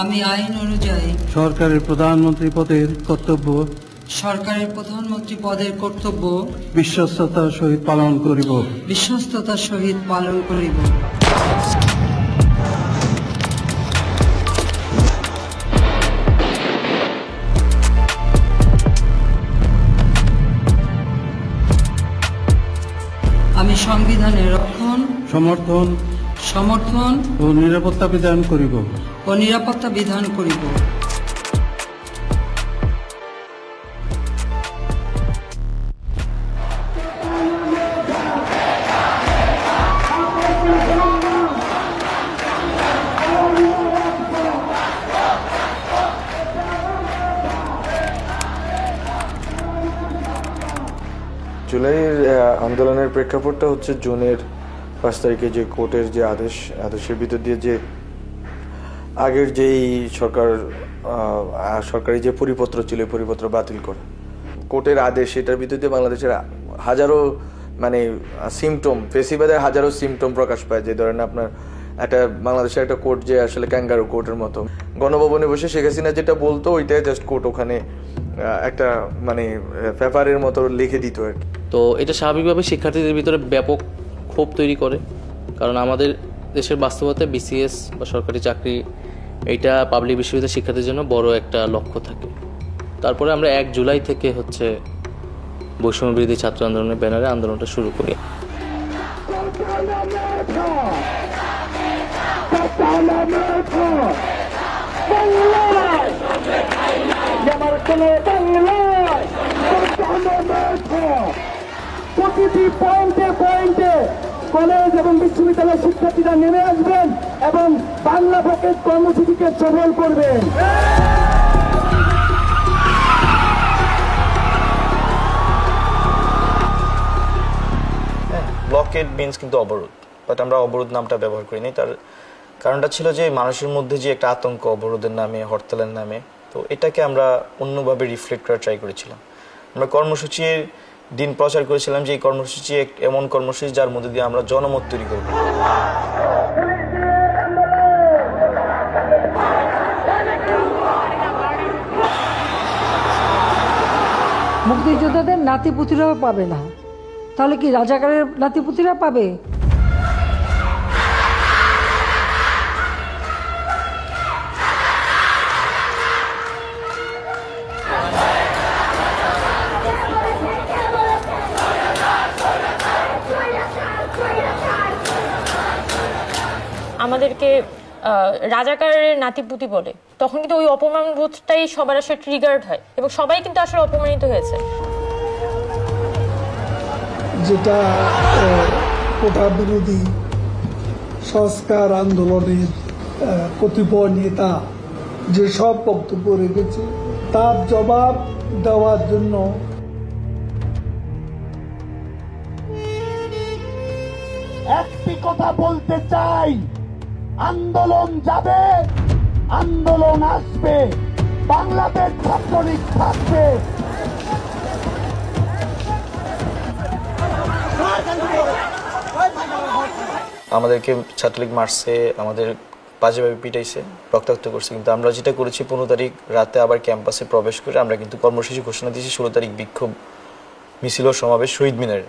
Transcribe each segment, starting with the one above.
আমি আইন অনুযায়ী সরকারের প্রধানমন্ত্রী পদের কর্তব্য বিশ্বস্ততার সহিত পালন করিব। আমি সংবিধানের রক্ষণ, সমর্থন ও নিরাপত্তা বিধান করিব। জুলাইয়ের আন্দোলনের প্রেক্ষাপটটা হচ্ছে জুনের 5 তারিখে যে কোর্টের যে আদেশের ভিতর দিয়ে যে আগের যেই সরকারি যে পরিপত্র ছিল পরিপত্র বাতিল করে কোর্টের আদেশ, এটার ভিতর দিয়ে বাংলাদেশের হাজারো সিমটম, ফেসিবাদের হাজারো সিমটম প্রকাশ পায়। যে ধরেন আপনার একটা বাংলাদেশের একটা কোর্ট যে আসলে ক্যাঙ্গারু কোর্টের মতো, গণভবনে বসে শেখ হাসিনা যেটা বলতো ওইটাই জাস্ট কোর্ট ওখানে একটা পেপারের মতো লিখে দিত আর কি। তো এটা স্বাভাবিকভাবে শিক্ষার্থীদের ভিতরে ব্যাপক ক্ষোভ তৈরি করে, কারণ আমাদের দেশের বাস্তবতায় বিসিএস বা সরকারি চাকরি এইটা পাবলিক বিশ্ববিদ্যালয়ের শিক্ষার্থীর জন্য বড় একটা লক্ষ্য থাকে। তারপরে আমরা 1 জুলাই থেকে বৈষম্য বিরোধী ছাত্র আন্দোলনের ব্যানারে আন্দোলনটা শুরু করি। প্রতিটি পয়েন্টে পয়েন্টে কলেজ এবং বিশ্ববিদ্যালয়ের শিক্ষার্থীরা নেমে আসবেন এবং বাংলা পকেট কর্মসূচিকে সফল করবেন। ব্লকেড মিনস কিন্তু অবরোধ, বাট আমরা অবরোধ নামটা ব্যবহার করিনি। তার কারণটা ছিল যে মানুষের মধ্যে যে একটা আতঙ্ক অবরোধের নামে, হরতালের নামে, তো এটাকে আমরা অন্যভাবে রিফ্লেক্ট করার ট্রাই করেছিলাম। আমরা কর্মসূচির দিন প্রচার করেছিলাম যে এই কর্মসূচি এমন কর্মসূচি যার মধ্যে দিয়ে আমরা জনমত তৈরি করব। মুক্তিযোদ্ধাদের নাতিপুতিরাও পাবে না, তাহলে কি রাজাকারের নাতিপুতিরা পাবে? আমাদেরকে রাজাকারের নাতিপুতি বলে, তখন কিন্তু ওই অপমান বোধটাই সবার আসলে ট্রিগার্ড হয় এবং সবাই কিন্তু আসলে অপমানিত হয়েছে। যেটা কোটা বিরোধী সংস্কার আন্দোলনের কতিপয় নেতা যেসব বক্তব্য রেখেছে তার জবাব দেওয়ার জন্য একটি কথা বলতে চাই, আন্দোলন যাবে, আন্দোলন আসবে, বাংলাদেশ ছাত্রলীগ থাকবে। আমাদেরকে ছাত্রলীগ মারছে, আমাদের বাজেভাবে পিটাইছে, রক্তাক্ত করছে, কিন্তু আমরা যেটা করেছি 15 তারিখ রাতে আবার ক্যাম্পাসে প্রবেশ করে আমরা কিন্তু কর্মসূচি ঘোষণা দিয়েছি 16 তারিখ বিক্ষোভ মিছিল ও সমাবেশ শহীদ মিনারে।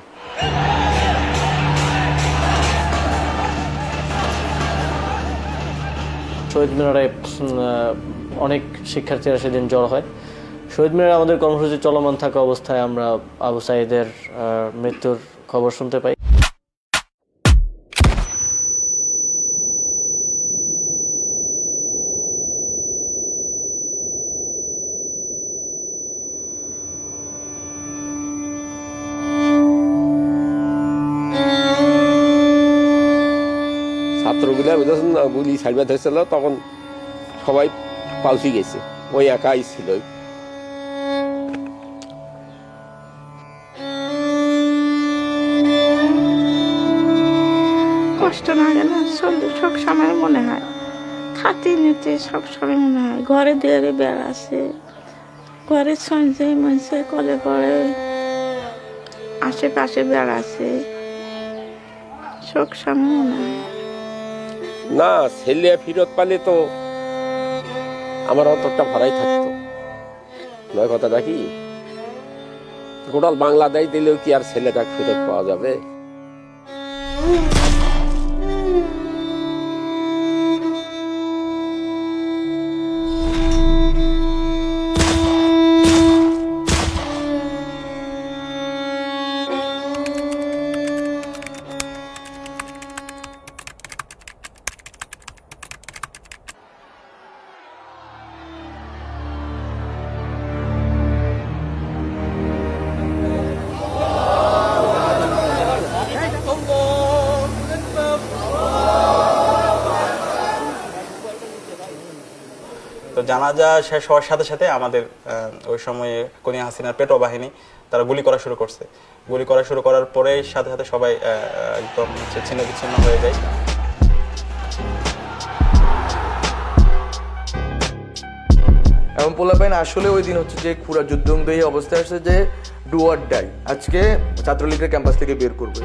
শহীদ মিনারে অনেক শিক্ষার্থীরা সেদিন জড়ো হয়। শহীদ মিনারে আমাদের কর্মসূচি চলমান থাকা অবস্থায় আমরা আবু সাঈদের মৃত্যুর খবর শুনতে পাই। ছাত্রগুলা বুঝেছেন না, গুলি ছাড়বা ধরেছিল, তখন সবাই পালসি গেছে, ওই একাই ছিল। কষ্ট না গেলে সব সময় মনে হয়, খাতি নিতে সব সময় মনে হয় ঘরে দুয়ারে বেড়া আছে, ঘরে সঞ্চয় মঞ্চে কলে পড়ে, আশেপাশে বেড়া আছে, সব সময় মনে হয় না ছেলে ফিরত পালে তো আমার অন্তরটা ভরাই থাকতো। নয় কথাটা কি, গোটাল বাংলাদেশ দিলেও কি আর ছেলেটা ফেরত পাওয়া যাবে? তো জানাজা শেষ হওয়ার সাথে সাথে আমাদের ওই সময়ে কোনিয়া হাসিনার পেটোয়া বাহিনী তারা গুলি করা শুরু করছে। গুলি করা শুরু করার পরে সাথে সাথে সবাই একদম ছিন্ন বিচ্ছিন্ন হয়ে যায়। এবং পোলাপাইন আসলে ওই দিন হচ্ছে যে পুরা যুদ্ধংদেহী অবস্থায় আসছে যে ডু অর ডাই, আজকে ছাত্রলীগের ক্যাম্পাস থেকে বের করবে।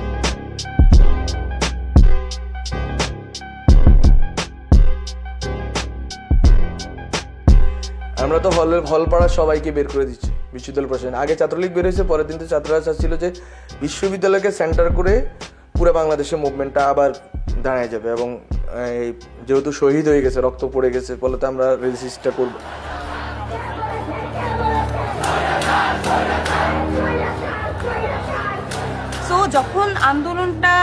আমরা তো হল পাড়ার সবাইকে বের করে দিচ্ছি বিশ্ববিদ্যালয় প্রশাসন। আগে ছাত্রলীগ বের হয়েছে, পরের দিন তো ছাত্ররা চাচ্ছিল যে বিশ্ববিদ্যালয়কে সেন্টার করে পুরো বাংলাদেশের মুভমেন্টটা আবার দাঁড়ায় যাবে, এবং যেহেতু শহীদ হয়ে গেছে, রক্ত পড়ে গেছে, ফলে তো আমরা রেজিস্টটা করবো। তো যখন আন্দোলনটা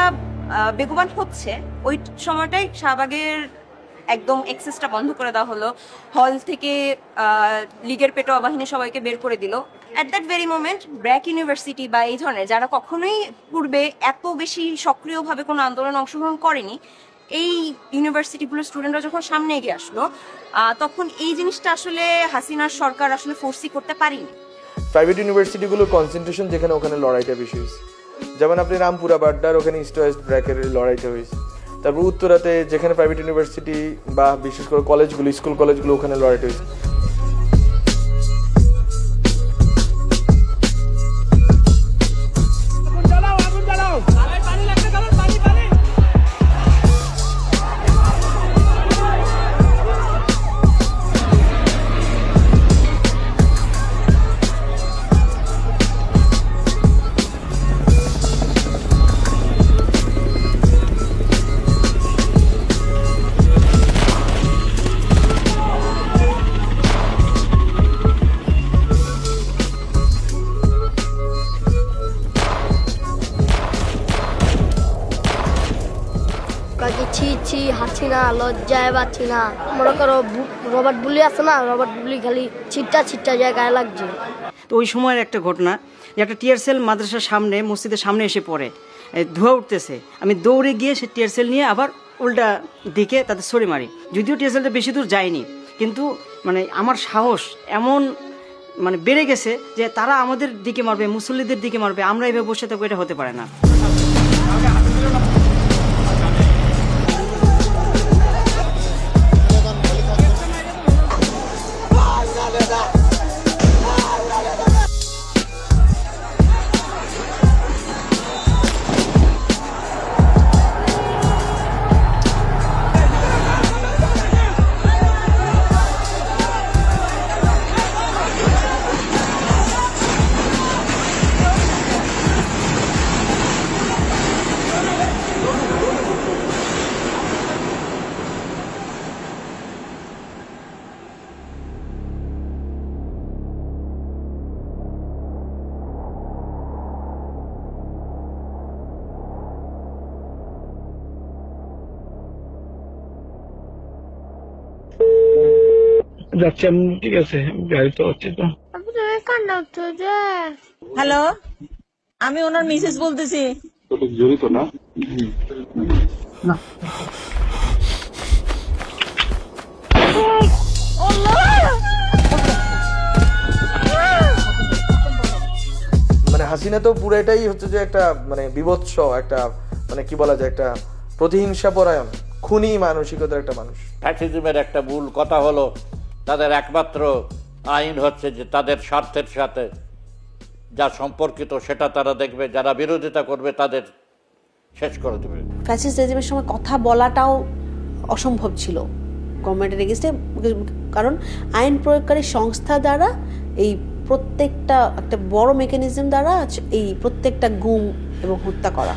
বেগবান হচ্ছে ওই সময়টাই শাহবাগের একদম এক্সেসটা বন্ধ করে দেওয়া হলো, হল থেকে লীগের পেটোয়া বাহিনী সবাইকে বের করে দিল। At that very moment BRAC university বা এই ধরনের যারা কখনোই পূর্বে এত বেশি সক্রিয়ভাবে কোনো আন্দোলনে অংশগ্রহণ করেনি, এই ইউনিভার্সিটিগুলোর স্টুডেন্টরা যখন সামনে এগিয়ে আসলো, তখন এই জিনিসটা আসলে হাসিনার সরকার আসলে ফোর্সই করতে পারেনি। প্রাইভেট ইউনিভার্সিটিগুলোর কনসেন্ট্রেশন যেখানে, ওখানে লড়াইটা বেশি হয়েছে। যেমন আপনি রামপুরা বাড্ডার ওখানে ইস্ট ওয়েস্ট ব্র্যাকের লড়াইটা হয়েছে। তারপর উত্তরাতে যেখানে প্রাইভেট ইউনিভার্সিটি বা বিশেষ করে কলেজগুলো, স্কুল কলেজগুলো, ওখানে লড়াইটা হয়েছে। ছি হাসি না, লজ্জায় পাচ্ছি না। মনে করো রবার্ট বুলি আছে না, রবার্ট বুলি খালি ছিটটা যায় গায়ে লাগছে। তো ওই সময়ের একটা ঘটনা যে একটা টিয়ার সেল মাদ্রাসার সামনে, মসজিদের সামনে এসে পড়ে, ধোঁয়া উঠতেছে। আমি দৌড়ে গিয়ে সে টিয়ার সেল নিয়ে আবার উল্টা দিকে তাদের সরে মারি। যদিও টিয়ার সেলটা বেশি দূর যায়নি, কিন্তু মানে আমার সাহস এমন মানে বেড়ে গেছে যে তারা আমাদের দিকে মারবে, মুসল্লিদের দিকে মারবে, আমরা এভাবে বসে থাকবো, এটা হতে পারে না। যাচ্ছি আমি, ঠিক আছে গাড়ি তো হচ্ছে তো। হ্যালো, আমি ওনার মিসেস বলতেছি। জড়িত না? মানে হাসিনা তো পুরোটাই হচ্ছে যে একটা মানে বিভৎস একটা মানে কি বলা যায় একটা প্রতিহিংসা পরায়ণ খুনি মানসিকতার একটা মানুষ। ফ্যাসিজমের একটা মূল কথা হলো তাদের একমাত্র আইন হচ্ছে যে তাদের স্বার্থের সাথে যা সম্পর্কিত সেটা তারা দেখবে, যারা বিরোধিতা করবে তাদের শেষ করে দেবে। ফ্যাসিস্ট রেজিমের সময় কথা বলাটাও অসম্ভব ছিল গভর্নমেন্টের এগেইনস্টে, কারণ আইন প্রয়োগকারী সংস্থা দ্বারা এই প্রত্যেকটা একটা বড় মেকানিজম দ্বারা এই প্রত্যেকটা গুম এবং হত্যা করা,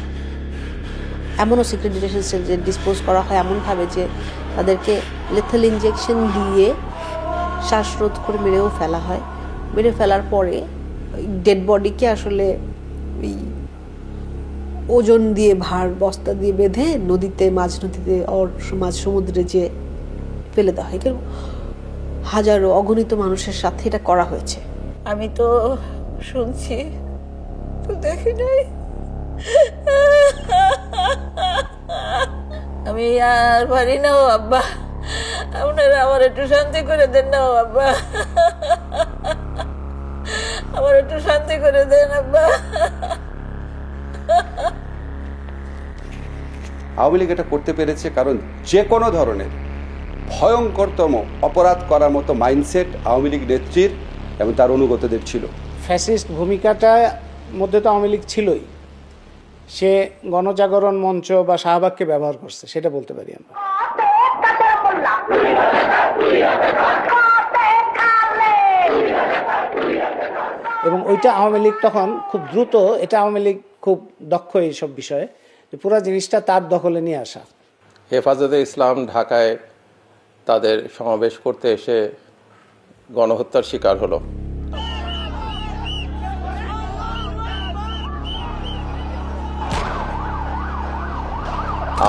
এমনও সিক্রেট ডিটেনশন সেল ডিসপোজ করা হয় এমনভাবে যে তাদেরকে লেথাল ইনজেকশন দিয়ে শ্বাসরোধ করে মেরেও ফেলা হয়। মেরে ফেলার পরে ডেড বডিকে আসলে ওই ওজন দিয়ে ভার বস্তা দিয়ে বেঁধে নদীতে, মাঝ নদীতে মাঝ সমুদ্রে যে ফেলে দেওয়া হয়। হাজারো অগণিত মানুষের সাথে এটা করা হয়েছে। আমি তো শুনছি, তো দেখি নাই। আমি আর পারি না ও আব্বা, আপনারা আমার একটু শান্তি করে দেন না ও আব্বা, আমার একটু শান্তি করে দেন আব্বা। আওয়ামী লীগ এটা করতে পেরেছে কারণ যে কোনো ধরনের ভয়ঙ্করতম অপরাধ করার মতো মাইন্ডসেট আওয়ামী লীগ নেত্রীর এবং তার অনুগতদের ছিল। ফ্যাসিস্ট ভূমিকাটার মধ্যে তো আওয়ামী লীগ ছিলই, সে গণজাগরণ মঞ্চ বা শাহবাগকে ব্যবহার করছে, সেটা বলতে পারি আমরা। এবং ওইটা আওয়ামী লীগ তখন খুব দ্রুত, এটা আওয়ামী লীগ খুব দক্ষ এইসব বিষয়ে, পুরো জিনিসটা তার দখলে নিয়ে আসা। হেফাজতে ইসলাম ঢাকায় তাদের সমাবেশ করতে এসে গণহত্যার শিকার হলো।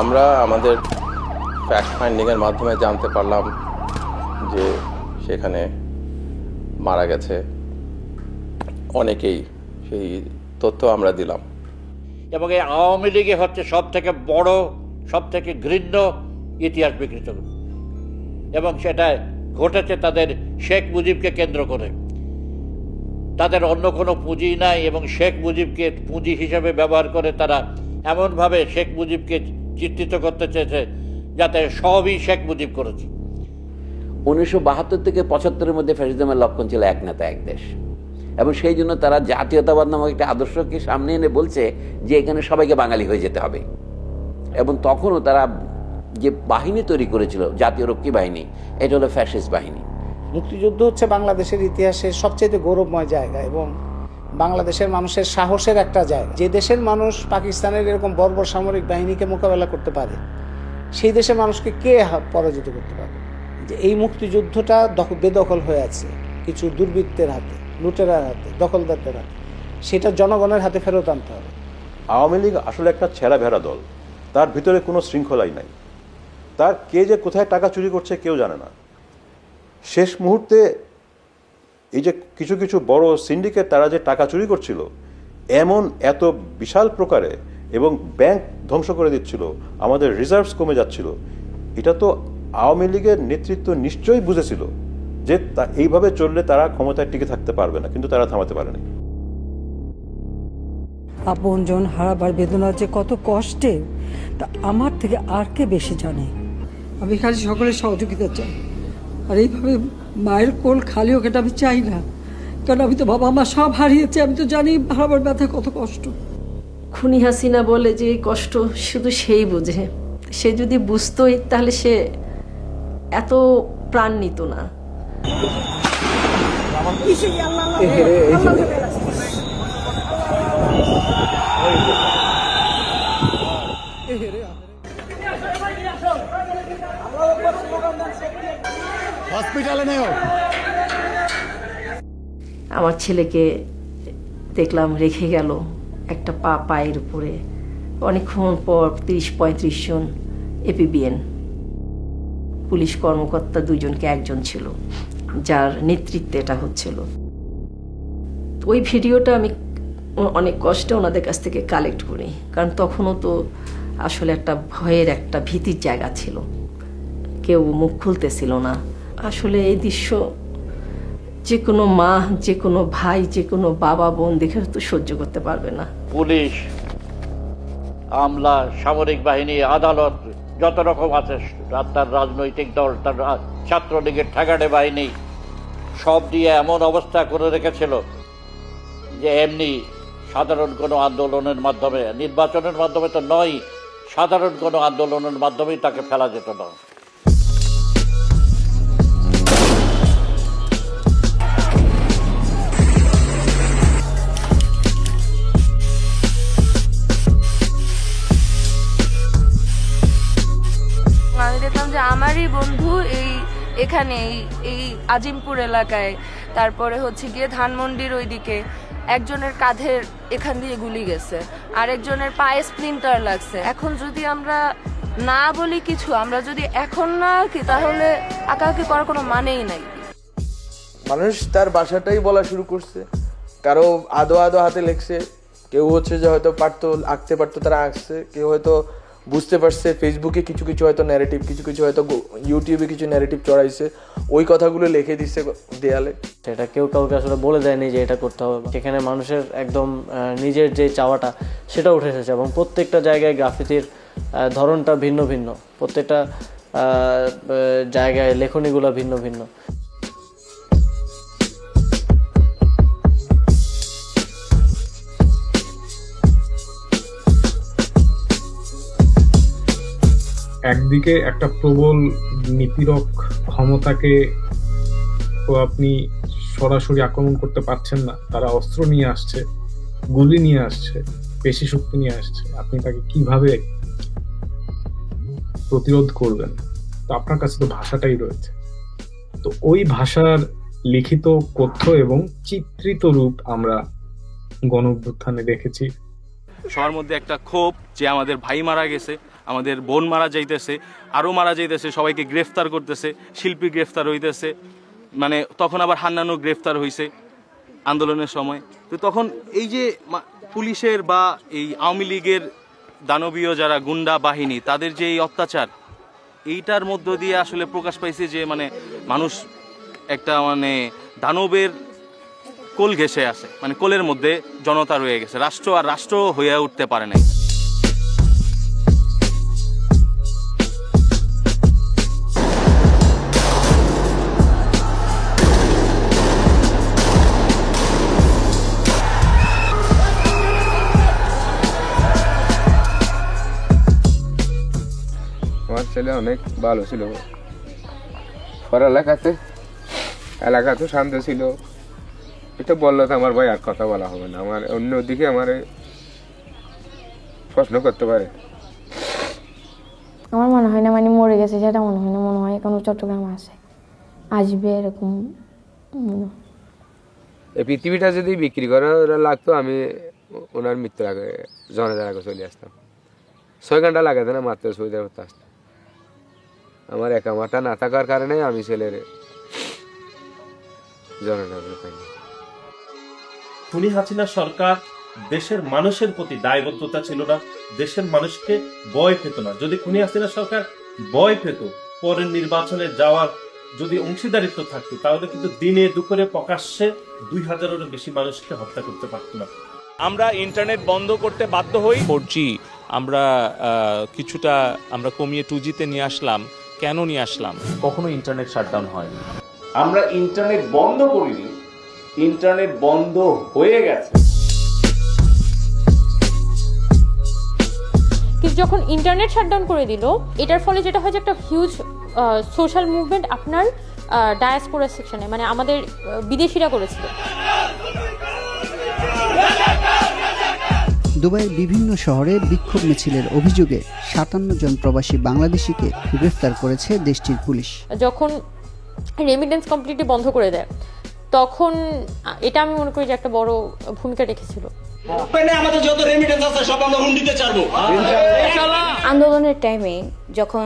আমরা আমাদের ফ্যাক্ট ফাইন্ডিংয়ের মাধ্যমে জানতে পারলাম যে সেখানে মারা গেছে অনেকেই, সেই তথ্য আমরা দিলাম। এবং এই আওয়ামী লীগে হচ্ছে সব থেকে বড়, সব থেকে ঘৃণ্য ইতিহাস বিকৃত, এবং সেটা ঘটেছে তাদের শেখ মুজিবকে কেন্দ্র করে। তাদের অন্য কোনো পুঁজি নাই এবং শেখ মুজিবকে পুঁজি হিসেবে ব্যবহার করে তারা এমনভাবে শেখ মুজিবকে চিত্রিত করতে চেয়েছে যাতে সবই শেখ মুজিব করেছে। 1972 থেকে 75-এর মধ্যে ফ্যাসিজমের লক্ষণ ছিল এক নেতা এক দেশ, এবং সেই জন্য তারা জাতীয়তাবাদ নামক একটা আদর্শকে সামনে এনে বলছে যে এখানে সবাইকে বাঙালি হয়ে যেতে হবে। এবং তখনও তারা যে বাহিনী তৈরি করেছিল, জাতীয় রক্ষী বাহিনী, এটা হলো ফ্যাসিস্ট বাহিনী। মুক্তিযুদ্ধ হচ্ছে বাংলাদেশের ইতিহাসের সবচেয়ে গৌরবময় জায়গা এবং বাংলাদেশের মানুষের সাহসের একটা জায়গা। যে দেশের মানুষ পাকিস্তানের এরকম বর্বর সামরিক বাহিনীকে মোকাবেলা করতে পারে, সেই দেশের মানুষকে কে পরাজিত করতে পারে? যে এই মুক্তিযুদ্ধটা বেদখল হয়ে আছে কিছু দুর্বৃত্তের হাতে, লুটেরার হাতে, দখলদারদের হাতে, সেটা জনগণের হাতে ফেরত আনতে হবে। আওয়ামী লীগ আসলে একটা ছেঁড়া ভেড়া দল, তার ভিতরে কোনো শৃঙ্খলাই নাই। তার কে যে কোথায় টাকা চুরি করছে কেউ জানে না। শেষ মুহূর্তে এই যে কিছু কিছু বড় সিন্ডিকেট তারা যে টাকা চুরি করছিল এমন এত বিশাল প্রকারে, এবং ব্যাংক ধ্বংস করে দিচ্ছিল, আমাদের রিজার্ভস কমে যাচ্ছিল, এটা তো আওয়ামী লীগের নেতৃত্ব নিশ্চয়ই বুঝেছিল যে এইভাবে চললে তারা ক্ষমতায় টিকে থাকতে পারবে না, কিন্তু তারা থামাতে পারেনি। আপনজন হারাবার বেদনা যে কত কষ্টে, তা আমার থেকে আর কে বেশি জানে। আমি খালি সকলের সহযোগিতা চাই, আর এইভাবে মায়ের কোল খালি হোক এটা আমি চাই না, কারণ আমি তো বাবা মা সব হারিয়েছি, আমি তো জানি হারাবার ব্যথা কত কষ্ট। খুনি হাসিনা বলে যে কষ্ট শুধু সেই বোঝে, সে যদি বুঝতোই তাহলে সে এত প্রাণ নিত না। আমার ছেলেকে দেখলাম রেখে গেল একটা পায়ের উপরে, অনেকক্ষণ পর 30-35 জন এপিবিএন পুলিশ কর্মকর্তা 2 জনকে 1 জন ছিল যার নেতৃত্বে এটা হচ্ছিল। ওই ভিডিওটা আমি অনেক কষ্টে ওনাদের কাছ থেকে কালেক্ট করি, কারণ তখনও তো আসলে একটা ভয়ের একটা ভীতির জায়গা ছিল, কেউ মুখ খুলতেছিল না। আসলে এই দৃশ্য যে কোনো মা, যে কোনো ভাই, যে কোনো বাবা বোন দেখে তো সহ্য করতে পারবে না। পুলিশ, আমলা, সামরিক বাহিনী, আদালত, যত রকম আছে, তার রাজনৈতিক দল, তার ছাত্রলীগের ঠেকাটে বাহিনী, সব দিয়ে এমন অবস্থা করে রেখেছিল যে এমনি সাধারণ কোনো আন্দোলনের মাধ্যমে, নির্বাচনের মাধ্যমে তো নয়, সাধারণ কোনো আন্দোলনের মাধ্যমেই তাকে ফেলা যেত না। আমি দেখলাম যে আমারই বন্ধু এখানে এই আজিমপুর এলাকায়, তারপরে হচ্ছে গিয়ে ধানমন্ডির ওইদিকে একজনের কাঁধের এখান দিয়ে গুলি গেছে, আরেকজনের পায়ে স্প্লিন্টার লাগছে। এখন যদি আমরা না বলি কিছু, আমরা যদি এখন না কি, তাহলে আঁকাআঁকি করার কোনো মানেই নাই। মানুষ তার ভাষাটাই বলা শুরু করছে, কারো আদো আদো হাতে লেখছে, কেউ হচ্ছে যে হয়তো পারতো আঁকতে পারতো তারা আঁকছে, কেউ হয়তো বুঝতে পারছে, ফেসবুকে কিছু কিছু হয়তো ন্যারেটিভ, কিছু কিছু হয়তো ইউটিউবে কিছু ন্যারেটিভ চড়াইছে, ওই কথাগুলো লিখে দিচ্ছে দেয়ালে। সেটা কেউ কাউকে আসলে বলে দেয়নি যে এটা করতে হবে। সেখানে মানুষের একদম নিজের যে চাওয়াটা সেটা উঠে এসেছে, এবং প্রত্যেকটা জায়গায় গ্রাফিতির ধরনটা ভিন্ন ভিন্ন, প্রত্যেকটা জায়গায় লেখনীগুলো ভিন্ন ভিন্ন। একদিকে একটা প্রবল নিপীড়ক ক্ষমতাকে তো আপনি সরাসরি আক্রমণ করতে পারছেন না, তারা অস্ত্র নিয়ে আসছে, গুলি নিয়ে আসছে, পেশি শক্তি নিয়ে আসছে, আপনি তাকে কিভাবে প্রতিরোধ করবেন? তো আপনার কাছে তো ভাষাটাই রয়েছে, তো ওই ভাষার লিখিত, কথ্য এবং চিত্রিত রূপ আমরা গণ অভ্যুত্থানে দেখেছি। সবার মধ্যে একটা ক্ষোভ যে আমাদের ভাই মারা গেছে, আমাদের বোন মারা যাইতেছে, আরও মারা যাইতেছে, সবাইকে গ্রেফতার করতেছে, শিল্পী গ্রেফতার হইতেছে, মানে তখন আবার হান্নানও গ্রেফতার হয়েছে আন্দোলনের সময়। তো তখন এই যে পুলিশের বা এই আওয়ামী লীগের দানবীয় যারা গুন্ডা বাহিনী, তাদের যে এই অত্যাচার, এইটার মধ্য দিয়ে আসলে প্রকাশ পাইছে যে মানে মানুষ একটা মানে দানবের কোল ঘেঁষে আছে, মানে কোলের মধ্যে জনতা রয়ে গেছে, রাষ্ট্র আর রাষ্ট্র হয়ে উঠতে পারে নাই। আমার ছেলে অনেক ভালো ছিল, পড়ালেখাতে এলাকা তো শান্ত ছিল, এটা বললো তো আমার ভাই আর কথা বলা হবে না, আমার অন্যদিকে আমার প্রশ্ন করতে পারে। আমার মনে হয় না মানে মরে গেছে, সেটা মনে হয় না, মনে হয় এখন চট্টগ্রামে আছে, আসবে এরকম। এই পৃথিবীটা যদি বিক্রি করা লাগতো, আমি ওনার মৃত্যুর আগে জনতার আগে চলে আসতাম। 6 ঘন্টা লাগাতে না মাত্র সুবিধা করতে আসতাম। আমার একা মাথা না থাকার কারণে আমি ছেলের জনতার পাইনি। খুনি হাসিনা সরকার দেশের মানুষের প্রতি দায়বদ্ধতা ছিল না, দেশের মানুষকে ভয় পেত না। যদি খুনি হাসিনা সরকার ভয় পেত, পরের নির্বাচনে যাওয়ার যদি অংশীদারিত্ব থাকতো, তাহলে কিন্তু দিনে দুপুরে প্রকাশ্যে 2000-এরও বেশি মানুষকে হত্যা করতে পারত না। আমরা ইন্টারনেট বন্ধ করতে বাধ্য হই। 4G আমরা কিছুটা আমরা কমিয়ে 2G-তে নিয়ে আসলাম। কেন নিয়ে আসলাম? কখনো ইন্টারনেট শাটডাউন হয়নি। আমরা ইন্টারনেট বন্ধ করিনি, ইন্টারনেট বন্ধ হয়ে গেছে। কিন্তু যখন ইন্টারনেট শাটডাউন করে দিল, এটার ফলে যেটা হয় যে একটা হিউজ সোশ্যাল মুভমেন্ট আপনার ডায়াসপোরা সেকশনে, মানে আমাদের বিদেশিরা করেছিল। দুবাইয়ের বিভিন্ন শহরে বিক্ষোভ মিছিলের অভিযোগে 57 জন প্রবাসী বাংলাদেশিকে গ্রেফতার করেছে দেশটির পুলিশ। যখন রেমিটেন্স কমপ্লিটলি বন্ধ করে দেয়, তখন এটা আমি মনে করি যে একটা বড় ভূমিকা রেখেছিল। আমাদের যত রেমিটেন্স আছে সব আমরা হুন্ডিতে ছাড়বো। আন্দোলনের টাইমে যখন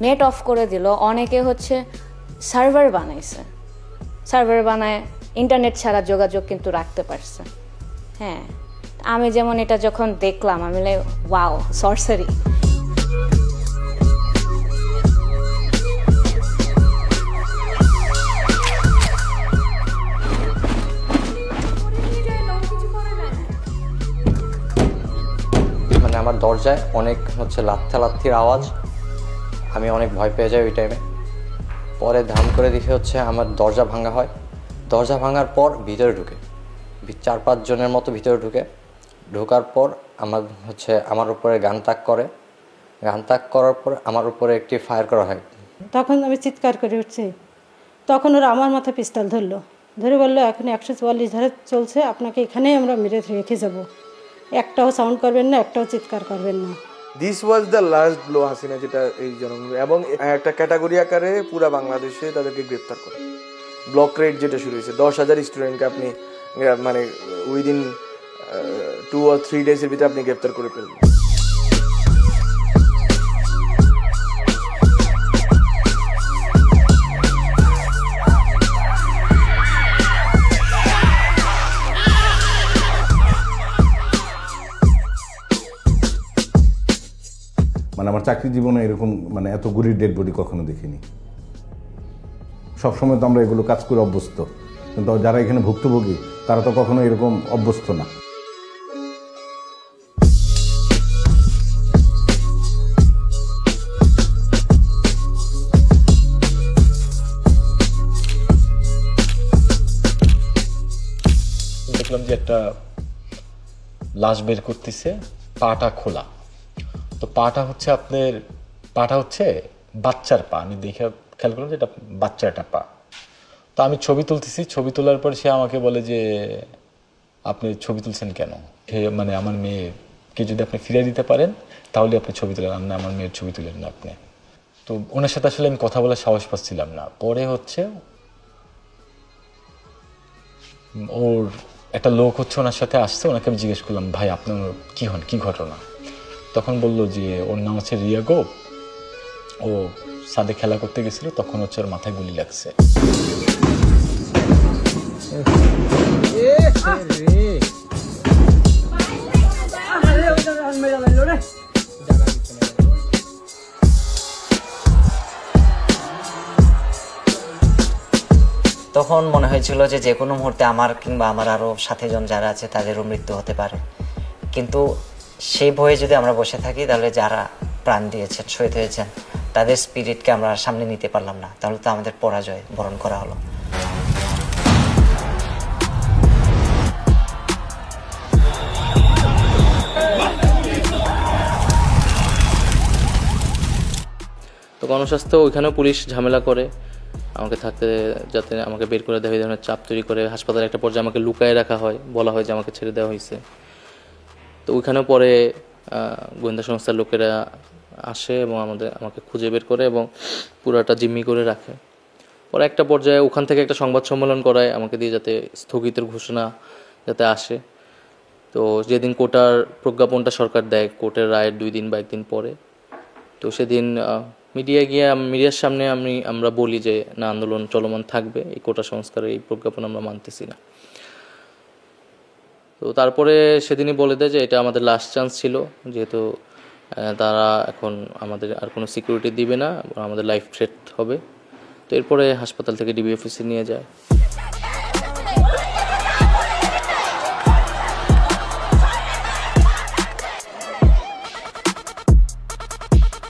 নেট অফ করে দিল, অনেকে হচ্ছে সার্ভার বানাইছে, সার্ভার বানায় ইন্টারনেট ছাড়া যোগাযোগ কিন্তু রাখতে পারছে। হ্যাঁ, আমি যেমন এটা যখন দেখলাম আমি লাইক ওয়াও, সরসারি। মানে আমার দরজায় অনেক হচ্ছে লাথির আওয়াজ, আমি অনেক ভয় পেয়ে যাই ওই টাইমে। পরে ধাম করে দেখে হচ্ছে আমার দরজা ভাঙা হয়, দরজা ভাঙার পর ভিতরে ঢুকে 4-5 জনের মতো ভিতরে ঢোকার পর আমার উপরে গান তাক করার পর আমার উপরে একটি ফায়ার করা হয়। তখন আমি চিৎকার করে উঠছি, তখন ওরা আমার মাথায় পিস্তল ধরে বললো এখন 144 ধারা চলছে, আপনাকে এখানেই আমরা মেরে রেখে যাব, একটাও সাউন্ড করবেন না, একটাও চিৎকার করবেন না। This was the last blow Hasina, যেটা এই জনগণ এবং একটা ক্যাটাগরি আকারে পুরো বাংলাদেশে তাদেরকে গ্রেপ্তার করে। ব্লক রেড যেটা শুরু হয়েছে, 10,000 স্টুডেন্টকে আপনি মানে উইদিন 2 or 3 ডেজের ভিতরে আপনি গ্রেপ্তার করে ফেলবেন। মানে আমার চাকরি জীবনে এরকম মানে এত গুলির ডেড বডি কখনো দেখিনি। সবসময় তো আমরা এগুলো কাজ করে অভ্যস্ত, কিন্তু যারা এখানে ভুক্তভোগী তারা তো কখনো এরকম অভ্যস্ত না। দেখলাম যে একটা লাশ বের করতেছে, পাটা খোলা। তো পাটা হচ্ছে বাচ্চার পা। আমি দেখে খেয়াল করলাম যে এটা বাচ্চার একটা পা। তো আমি ছবি তুলতেছি, ছবি তোলার পর সে আমাকে বলে যে আপনি ছবি তুলছেন কেন? মানে আমার মেয়েকে যদি আপনি ফিরিয়ে দিতে পারেন তাহলে আপনি ছবি তুলেন, না আমার মেয়ের ছবি তুলেন না আপনি। তো ওনার সাথে আসলে আমি কথা বলার সাহস পাচ্ছিলাম না। পরে ওর একটা লোক ওনার সাথে আসছে, ওনাকে আমি জিজ্ঞেস করলাম ভাই আপনার কি হন, কি ঘটনা? তখন বললো যে ওর নাম হচ্ছে রিয়া গো, ও সাদে খেলা করতে গেছিল, তখন ওর মাথায় গুলি লাগছে। তখন মনে হয়েছিল যে কোনো মুহূর্তে আমার কিংবা আমার আরো সাথীজন যারা আছে তাদেরও মৃত্যু হতে পারে, কিন্তু সেই ভয়ে যদি আমরা বসে থাকি তাহলে যারা প্রাণ দিয়েছেন, শহীদ হয়েছেন, তাদের স্পিরিটকে আমরা সামনে নিতে পারলাম না, তাহলে তো আমাদের পরাজয় বরণ করা হলো। তো গণস্বাস্থ্য ওইখানেও পুলিশ ঝামেলা করে আমাকে থাকতে, যাতে আমাকে বের করে দেওয়া, এই ধরনের চাপ তৈরি করে। হাসপাতালে একটা পর্যায়ে আমাকে লুকায় রাখা হয়, বলা হয় যে আমাকে ছেড়ে দেওয়া হয়েছে। তো ওইখানেও পরে গোয়েন্দা সংস্থার লোকেরা আসে এবং আমাকে খুঁজে বের করে এবং পুরাটা জিম্মি করে রাখে। পরে একটা পর্যায়ে ওখান থেকে একটা সংবাদ সম্মেলন করায় আমাকে দিয়ে, যাতে স্থগিতের ঘোষণা যাতে আসে। তো যেদিন কোটার প্রজ্ঞাপনটা সরকার দেয়, কোর্টের রায়ের 2 দিন বা 1 দিন পরে, তো সেদিন মিডিয়ার সামনে আমরা বলি যে না, আন্দোলন চলমান থাকবে, এই কোটা সংস্কারের এই প্রজ্ঞাপন আমরা মানতেছি না। তো তারপরে সেদিনই বলে দেয় যে এটা আমাদের লাস্ট চান্স ছিল, যেহেতু তারা এখন আমাদের আর কোনো সিকিউরিটি দিবে না, আমাদের লাইফ থ্রেট হবে। তো এরপরে হাসপাতাল থেকে ডিবি অফিসে নিয়ে যায়।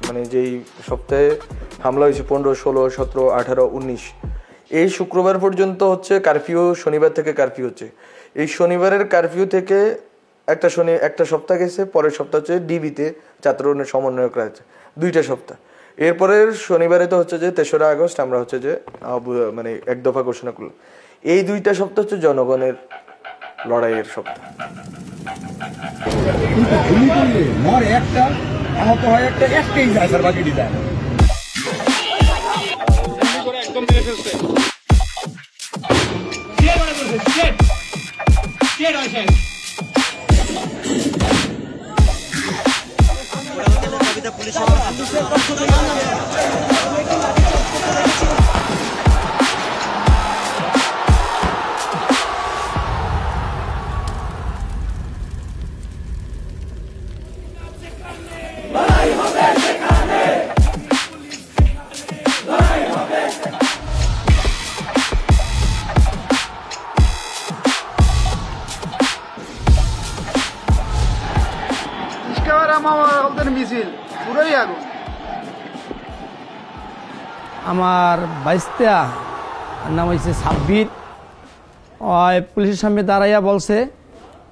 মানে যেই সপ্তাহে হামলা হয়েছে 15, 16, 17, 18, 19, এই শুক্রবার পর্যন্ত কারফিউ, শনিবার থেকে কারফিউ হচ্ছে। এই শনিবারের কারফিউ থেকে একটা সপ্তাহ গেছে, পরের সপ্তাহ হচ্ছে ডিবিতে ছাত্র সমন্বয়করা আছে 2টা সপ্তাহ। এরপরের শনিবারে তো যে 3রা আগস্ট আমরা যে মানে 1 দফা ঘোষণা করলাম। এই 2টা সপ্তাহ হচ্ছে জনগণের লড়াইয়ের সপ্তাহ। পুলিশের মিছিল পুরোই আগুন। আমার বাইস্তা নাম হয়েছে সাব্বির, পুলিশের সামনে দাঁড়াইয়া বলছে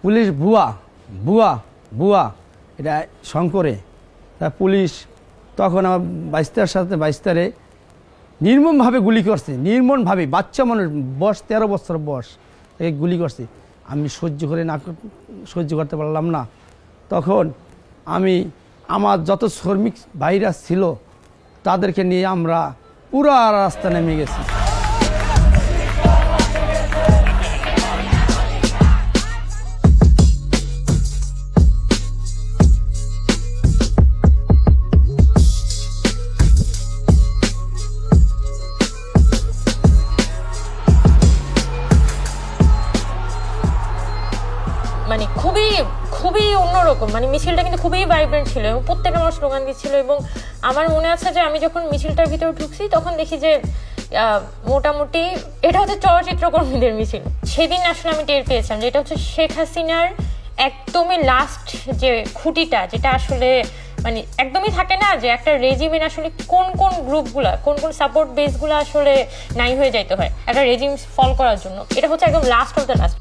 পুলিশ ভুয়া ভুয়া ভুয়া, এটা শঙ্করে। তা পুলিশ তখন আমার বাইস্তার সাথে বাইস্তারে নির্মমভাবে গুলি করছে, নির্মমভাবে। বাচ্চা মানুষ, বয়স 13 বছর বয়স, তাকে গুলি করছে। আমি সহ্য করতে পারলাম না। তখন আমি আমার যত শ্রমিক ভাইরা ছিল তাদেরকে নিয়ে আমরা পুরো রাস্তা নেমে গেছি। মানে খুবই অন্যরকম, মানে মিছিলটা কিন্তু খুবই ভাইব্রেন্ট ছিল এবং প্রত্যেকটা মানুষ স্লোগান দিচ্ছিল। এবং আমার মনে আছে যে আমি যখন মিছিলটার ভিতরে ঢুকছি তখন দেখি যে মোটামুটি এটা হচ্ছে চলচ্চিত্র কর্মীদের মিছিল। সেদিন আসলে আমি টের পেয়েছিলাম যে এটা হচ্ছে শেখ হাসিনার একদমই লাস্ট যে খুঁটিটা, যেটা আসলে মানে একদমই থাকে না যে একটা রেজিমের আসলে কোন কোন গ্রুপগুলা, কোন কোন সাপোর্ট বেসগুলো আসলে নাই হয়ে যাইতে হয় একটা রেজিম ফল করার জন্য। এটা হচ্ছে একদম লাস্ট অফ দ্য লাস্ট।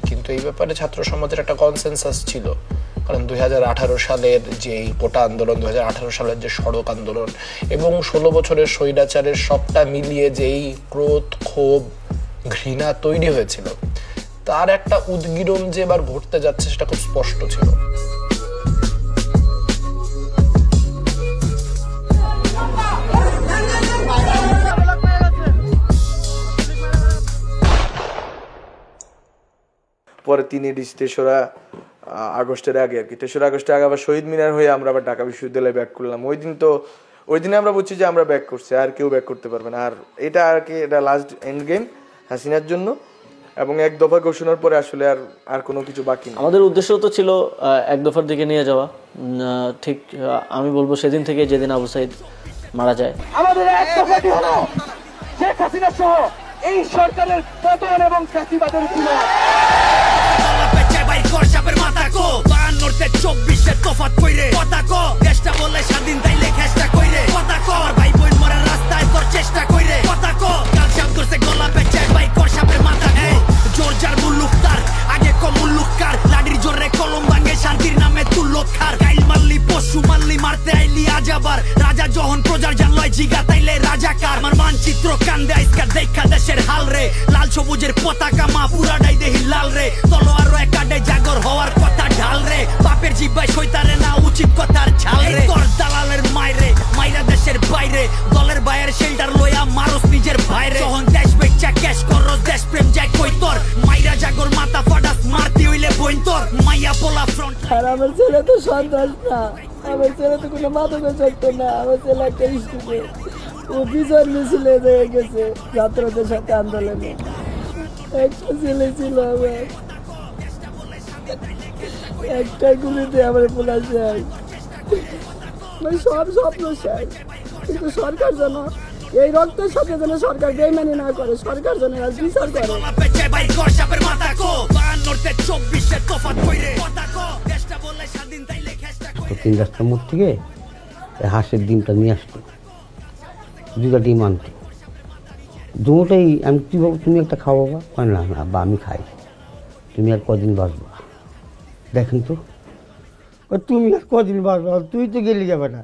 কিন্তু এই ব্যাপারে ছাত্র সমাজের একটা কনসেনসাস ছিল, কারণ 2018 সালের যে কোটা আন্দোলন, 2018 সালের যে সড়ক আন্দোলন এবং 16 বছরের স্বৈরাচারের সবটা মিলিয়ে যেই ক্রোধ, ক্ষোভ, ঘৃণা তৈরি হয়েছিল, তার একটা উদ্গীরণ যে এবার ঘটতে যাচ্ছে সেটা খুব স্পষ্ট ছিল। পরে 3 আগস্টের আগে আর কি, 3 আগস্টের আগে আবার শহীদ মিনার হয়ে আমরা আবার ঢাকা বিশ্ববিদ্যালয়ে ব্যাক করলাম। ওই দিনে আমরা বুঝছি যে আমরা ব্যাক করছি, আর কেউ ব্যাক করতে পারবে না। আর এটা আর কি, এটা লাস্ট এন্ড গেম হাসিনার জন্য। এবং 1 দফা ঘোষণার পরে আসলে আর কোনো কিছু বাকি নেই। আমাদের উদ্দেশ্য তো ছিল 1 দফার দিকে নিয়ে যাওয়া। ঠিক আমি বলবো সেদিন থেকে যেদিন আবু সাইদ মারা যায়, আমাদের 1 দফাটি হলো শেখ হাসিনা সহ এই সরকারের পতন এবং ফ্যাসিবাদের বিলোপ। স্বাধীন তাইলে খেষ্টা কইরে কথা কর, ভাই বোন মরার রাস্তায় তোর চেষ্টা কইরে কথা কর। কাল সাপ করছে গলা পেঁচায় ভাই কর সাপের মাথা কো। জোর যার মুল্লুক তার আগে কম মুল্লুকার, লাঠির জোরে কলম ভাঙে শান্তির নামে তুল্লক খার। গাইল মারলি পশু মারলি মারতে আইলি আজ আবার, রাজা যখন প্রজার জান লয় জিগা তাইলে রাজাকার। আমার মানচিত্র কান্দে আইসকা দেখা দেশের হাল রে, লাল সবুজের পতাকা মা পুরাটাই দেহি লাল রে। তলোয়ার একাডে জাগর হওয়ার কথা ঢাল রে, বাপের জিব্বাই সইতারে না উচিত কথার ঝাল রে। কর দালালের মাইরে মাইরা দেশের বাইরে, দলের বাইরের শেল্টার লইয়া মারস নিজের ভাইরে। যখন দেশ বেচা ক্যাশ করস দেশ প্রেম যায় কই তোর, মাইরা জাগর মাথা ফাটাস মারতি হইলে বইন তোর। মাইয়া পোলা ফ্রন্ট। আর আমার ছেলে তো সন্ত্রাস না, আমার ছেলে তো কোনো মাদকাসক্ত না, আমার ছেলে একটা স্টুডেন্ট। ও বিচার মিছিলে হয়ে গেছে ছাত্রদের সাথে আন্দোলনে। একটা ছেলে ছিল আমার, একটা গুলিতে আমার পোলা যায়, সব স্বপ্ন শেষ। কিন্তু সরকার যেন এই রক্তের সাথে যেন সরকার বেইমানি না করে, সরকার যেন বিচার করে। 3 রাস্তার মোড় থেকে হাঁসের ডিমটা নিয়ে আসতো, 2টা ডিম আনতো, দুটোটাই আমি তুমি একটা খাও বাবা, না না বা আমি খাই, তুমি আর কদিন বাঁচবা। দেখেন তো তুমি আর কদিন বাঁচবা, তুই তো গেলি যাবে না,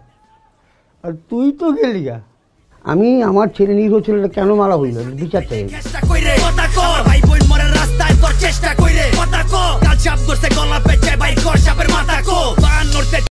আর তুই তো গেলি গা। আমি আমার ছেলে নিরীহ ছেলেটা কেন মারা হইল বিচার চাই। ভাই বোন মরার রাস্তায় তোর চেষ্টা কইরে কথা কো, কাল সাপ করছে গলা পেঁচায় ভাই কর সাপের মাথা কো। 52